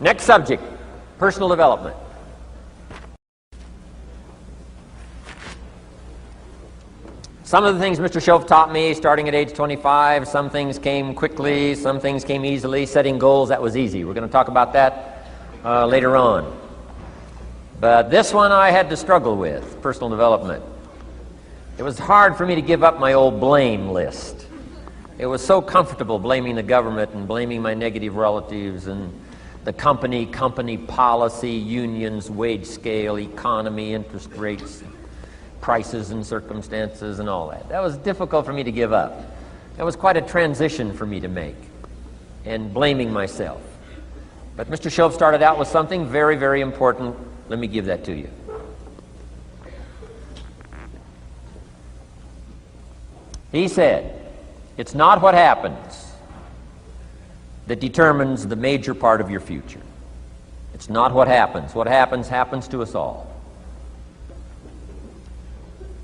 Next subject, personal development. Some of the things Mr. Shoaff taught me starting at age 25, some things came quickly, some things came easily. Setting goals, that was easy. We're going to talk about that later on. But this one I had to struggle with, personal development. It was hard for me to give up my old blame list. It was so comfortable blaming the government and blaming my negative relatives and the company policy, unions, wage scale, economy, interest rates, prices and circumstances and all that. That was difficult for me to give up. That was quite a transition for me to make, and blaming myself. But Mr. Shoaff started out with something very, very important. Let me give that to you. He said, it's not what happens that determines the major part of your future. It's not what happens. What happens, happens to us all.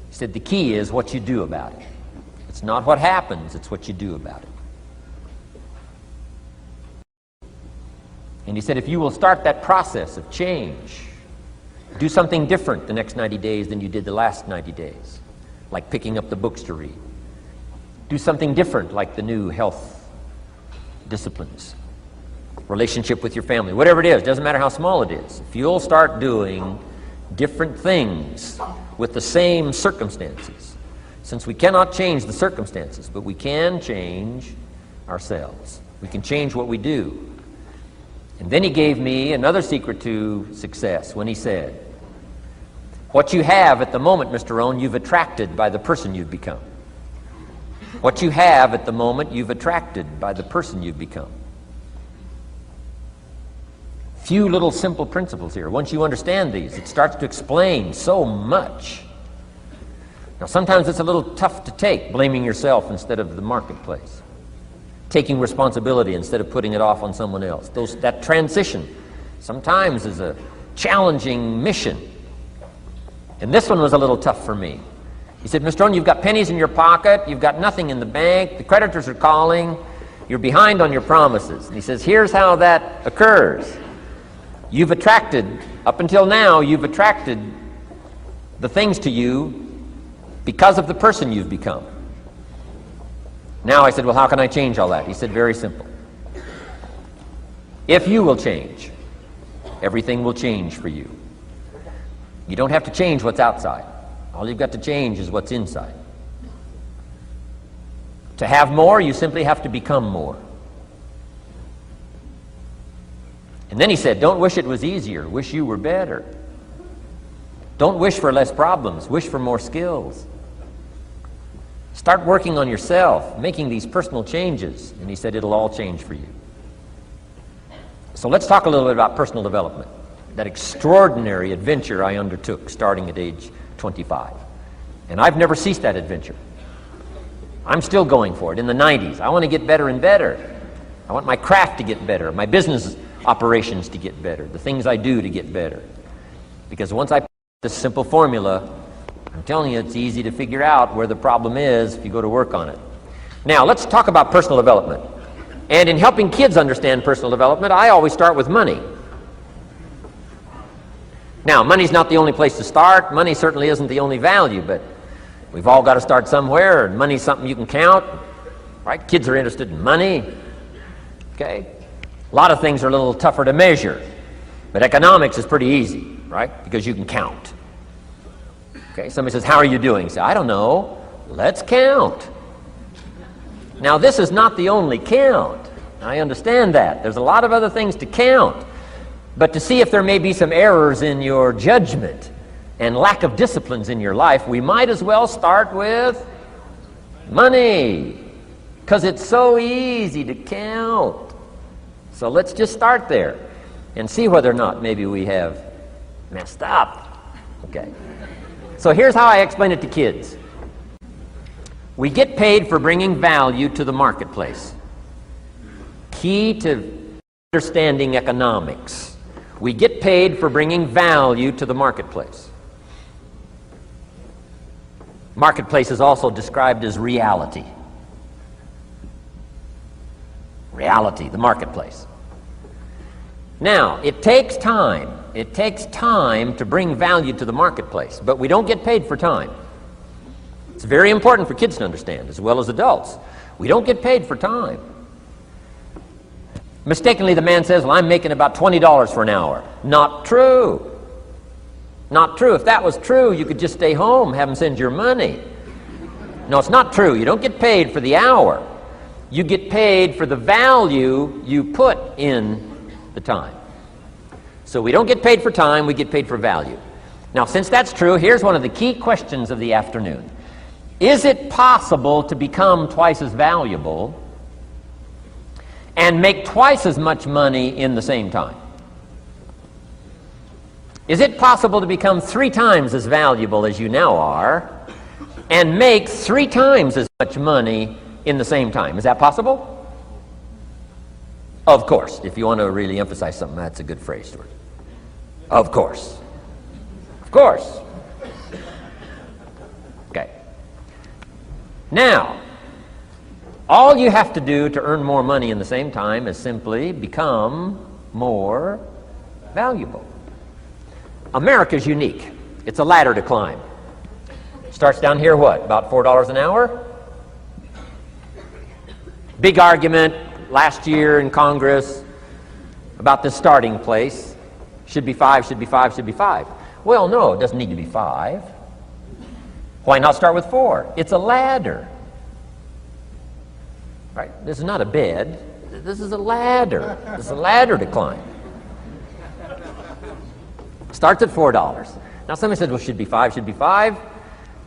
He said the key is what you do about it. It's not what happens, it's what you do about it. And he said if you will start that process of change, do something different the next 90 days than you did the last 90 days, like picking up the books to read. Do something different like the new health disciplines, relationship with your family, whatever it is, doesn't matter how small it is. If you'll start doing different things with the same circumstances, since we cannot change the circumstances, but we can change ourselves. We can change what we do. And then he gave me another secret to success when he said, what you have at the moment, Mr. Rohn, you've attracted by the person you've become. What you have at the moment, you've attracted by the person you've become. Few little simple principles here. Once you understand these, it starts to explain so much. Now, sometimes it's a little tough to take, blaming yourself instead of the marketplace, taking responsibility instead of putting it off on someone else. That transition sometimes is a challenging mission. And this one was a little tough for me. He said, Mr. Rohn, you've got pennies in your pocket, you've got nothing in the bank, the creditors are calling, you're behind on your promises. And he says, here's how that occurs. You've attracted, up until now, you've attracted the things to you because of the person you've become. Now I said, well, how can I change all that? He said, very simple. If you will change, everything will change for you. You don't have to change what's outside. All you've got to change is what's inside. To have more, you simply have to become more. And then he said, don't wish it was easier, wish you were better. Don't wish for less problems, wish for more skills. Start working on yourself, making these personal changes, and he said it'll all change for you. So let's talk a little bit about personal development, that extraordinary adventure I undertook starting at age 25. And I've never ceased that adventure. I'm still going for it in the 90s. I want to get better and better. I want my craft to get better, my business operations to get better, the things I do to get better. Because once I put this simple formula, I'm telling you, it's easy to figure out where the problem is if you go to work on it. Now, let's talk about personal development. And in helping kids understand personal development, I always start with money. Now, money's not the only place to start. Money certainly isn't the only value, but we've all got to start somewhere, and money's something you can count, right? Kids are interested in money, okay? A lot of things are a little tougher to measure, but economics is pretty easy, right? Because you can count. Okay, somebody says, how are you doing? You say, I don't know. Let's count. Now, this is not the only count. I understand that. There's a lot of other things to count. But to see if there may be some errors in your judgment and lack of disciplines in your life, we might as well start with money, because it's so easy to count. So let's just start there and see whether or not maybe we have messed up. Okay. So here's how I explain it to kids. We get paid for bringing value to the marketplace. Key to understanding economics. We get paid for bringing value to the marketplace. Marketplace is also described as reality. Reality, the marketplace. Now, it takes time. It takes time to bring value to the marketplace, but we don't get paid for time. It's very important for kids to understand, as well as adults. We don't get paid for time. Mistakenly, the man says, well, I'm making about $20 for an hour. Not true. Not true. If that was true, you could just stay home, have them send your money. No, it's not true. You don't get paid for the hour. You get paid for the value you put in the time. So we don't get paid for time, we get paid for value. Now, since that's true, here's one of the key questions of the afternoon. Is it possible to become twice as valuable and make twice as much money in the same time? Is it possible to become 3 times as valuable as you now are and make 3 times as much money in the same time? Is that possible? Of course. If you want to really emphasize something, that's a good phrase, Stuart. Of course. Of course. Okay. Now, all you have to do to earn more money in the same time is simply become more valuable. America's unique. It's a ladder to climb. Starts down here, what, about $4 an hour? Big argument last year in Congress about the starting place. Should be 5, should be 5, should be 5. Well, no, it doesn't need to be 5. Why not start with 4? It's a ladder. Right? This is not a bed. This is a ladder. This is a ladder to climb. Starts at $4. Now somebody says, well, should be 5, should be 5.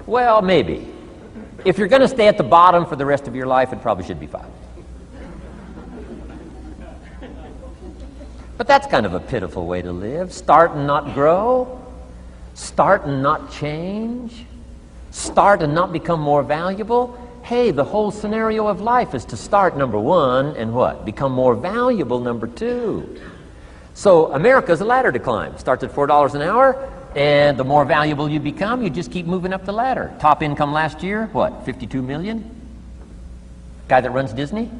Well, maybe. If you're going to stay at the bottom for the rest of your life, it probably should be 5. But that's kind of a pitiful way to live. Start and not grow. Start and not change. Start and not become more valuable. Hey, the whole scenario of life is to start, number 1, and what? Become more valuable, number 2. So America's a ladder to climb. Starts at $4 an hour, and the more valuable you become, you just keep moving up the ladder. Top income last year, what, 52 million? Guy that runs Disney?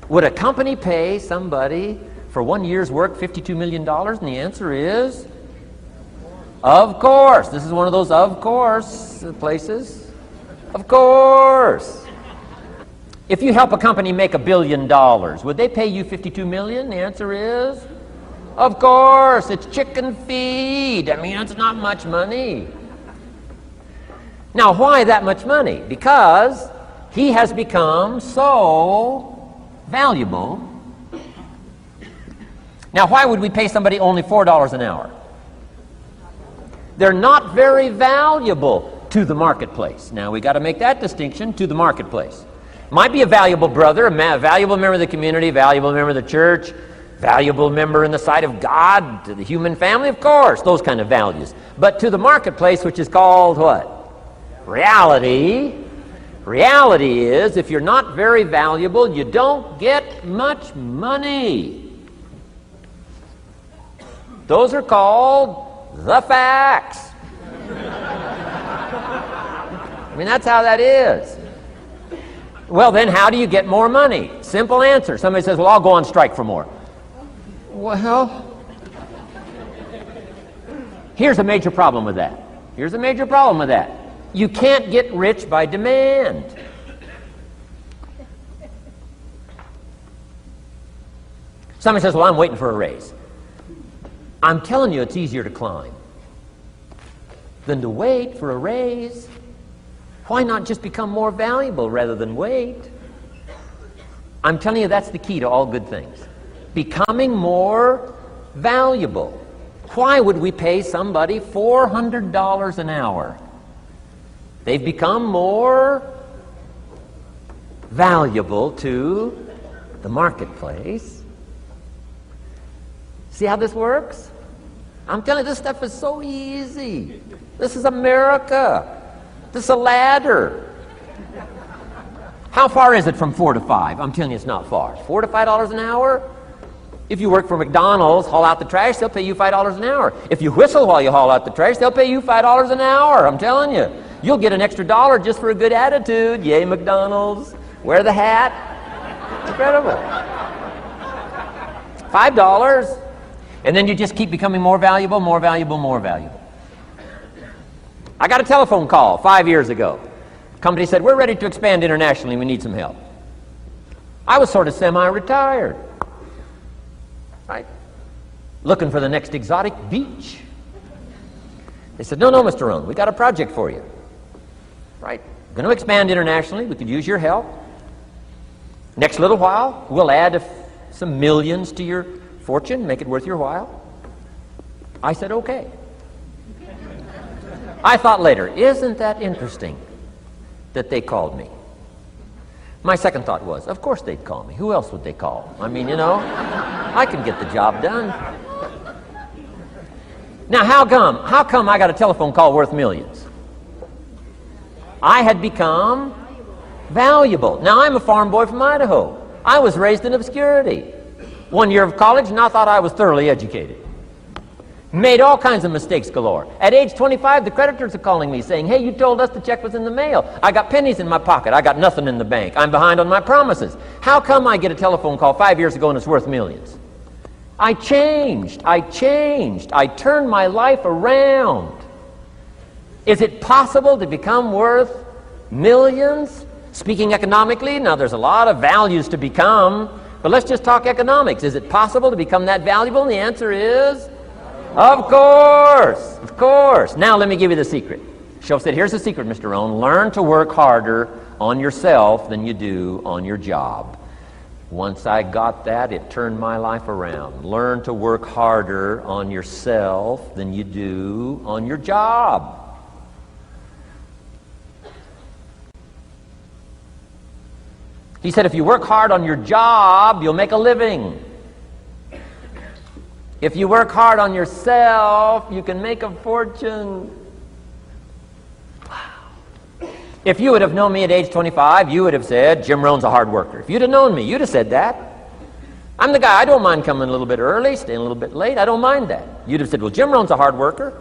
Would a company pay somebody for 1 year's work $52 million? And the answer is, of course. This is one of those of course places. Of course. If you help a company make $1 billion, would they pay you $52 million? The answer is, of course. It's chicken feed. I mean, it's not much money. Now, why that much money? Because he has become so valuable. Now, why would we pay somebody only $4 an hour? They're not very valuable to the marketplace. Now, we got to make that distinction, to the marketplace. Might be a valuable brother, a valuable member of the community, valuable member of the church, valuable member in the sight of God, to the human family, of course, those kind of values. But to the marketplace, which is called what? Reality. Reality is, if you're not very valuable, you don't get much money. Those are called the facts. I mean, that's how that is. Well, then how do you get more money? Simple answer. Somebody says, well, I'll go on strike for more. Well, here's a major problem with that. Here's a major problem with that. You can't get rich by demand. Somebody says, well, I'm waiting for a raise. I'm telling you, it's easier to climb than to wait for a raise. Why not just become more valuable rather than wait? I'm telling you, that's the key to all good things. Becoming more valuable. Why would we pay somebody $400 an hour? They've become more valuable to the marketplace. See how this works? I'm telling you, this stuff is so easy. This is America. This is a ladder. How far is it from 4 to 5? I'm telling you, it's not far. $4 to $5 an hour? If you work for McDonald's, haul out the trash, they'll pay you $5 an hour. If you whistle while you haul out the trash, they'll pay you $5 an hour. I'm telling you. You'll get an extra $1 just for a good attitude. Yay, McDonald's. Wear the hat. It's incredible. $5. And then you just keep becoming more valuable, more valuable, more valuable. I got a telephone call 5 years ago. The company said, we're ready to expand internationally. We need some help. I was sort of semi-retired, right? Looking for the next exotic beach. They said, no, Mr. Rohn, we got a project for you. Right? Going to expand internationally. We could use your help. Next little while, we'll add some millions to your fortune, make it worth your while. I said, okay. I thought later, isn't that interesting that they called me? My second thought was, of course they'd call me. Who else would they call? I mean, I can get the job done. Now, how come I got a telephone call worth millions? I had become valuable. Now, I'm a farm boy from Idaho. I was raised in obscurity. 1 year of college, and I thought I was thoroughly educated. Made all kinds of mistakes galore. At age 25, the creditors are calling me saying, hey, you told us the check was in the mail. I got pennies in my pocket. I got nothing in the bank. I'm behind on my promises. How come I get a telephone call 5 years ago and it's worth millions? I changed. I turned my life around. Is it possible to become worth millions? Speaking economically, now there's a lot of values to become, but let's just talk economics. Is it possible to become that valuable? And the answer is, of course. Now let me give you the secret. Shoaff said, here's the secret, Mr. Rohn. Learn to work harder on yourself than you do on your job. Once I got that, it turned my life around. Learn to work harder on yourself than you do on your job. He said, if you work hard on your job, you'll make a living. If you work hard on yourself, you can make a fortune. Wow. If you would have known me at age 25, you would have said, Jim Rohn's a hard worker. If you'd have known me, you'd have said that. I'm the guy, I don't mind coming a little bit early, staying a little bit late. I don't mind that. You'd have said, well, Jim Rohn's a hard worker.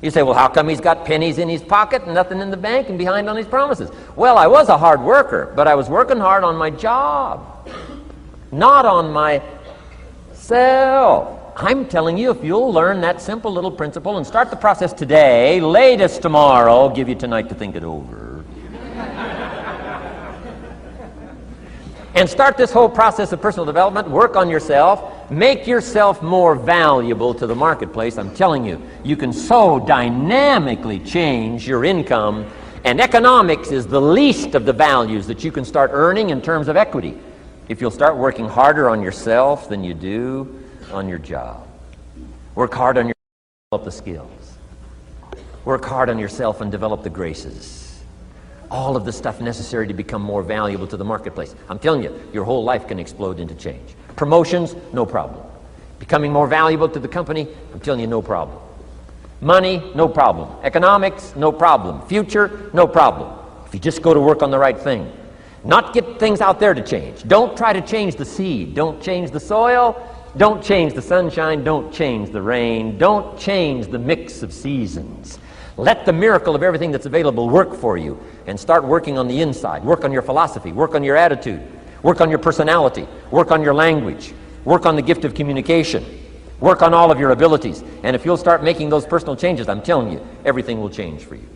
You say, well, how come he's got pennies in his pocket and nothing in the bank and behind on his promises? Well, I was a hard worker, but I was working hard on my job, not on myself. I'm telling you, if you'll learn that simple little principle and start the process today, latest tomorrow, I'll give you tonight to think it over. And start this whole process of personal development, work on yourself, make yourself more valuable to the marketplace. I'm telling you, you can so dynamically change your income, and economics is the least of the values that you can start earning in terms of equity if you'll start working harder on yourself than you do on your job. Work hard on yourself and develop the skills. Work hard on yourself and develop the graces. All of the stuff necessary to become more valuable to the marketplace. I'm telling you, your whole life can explode into change. Promotions, no problem. Becoming more valuable to the company, I'm telling you, no problem. Money, no problem. Economics, no problem. Future, no problem. If you just go to work on the right thing. Not get things out there to change. Don't try to change the seed. Don't change the soil. Don't change the sunshine. Don't change the rain. Don't change the mix of seasons. Let the miracle of everything that's available work for you, and start working on the inside. Work on your philosophy. Work on your attitude. Work on your personality. Work on your language. Work on the gift of communication. Work on all of your abilities. And if you'll start making those personal changes, I'm telling you, everything will change for you.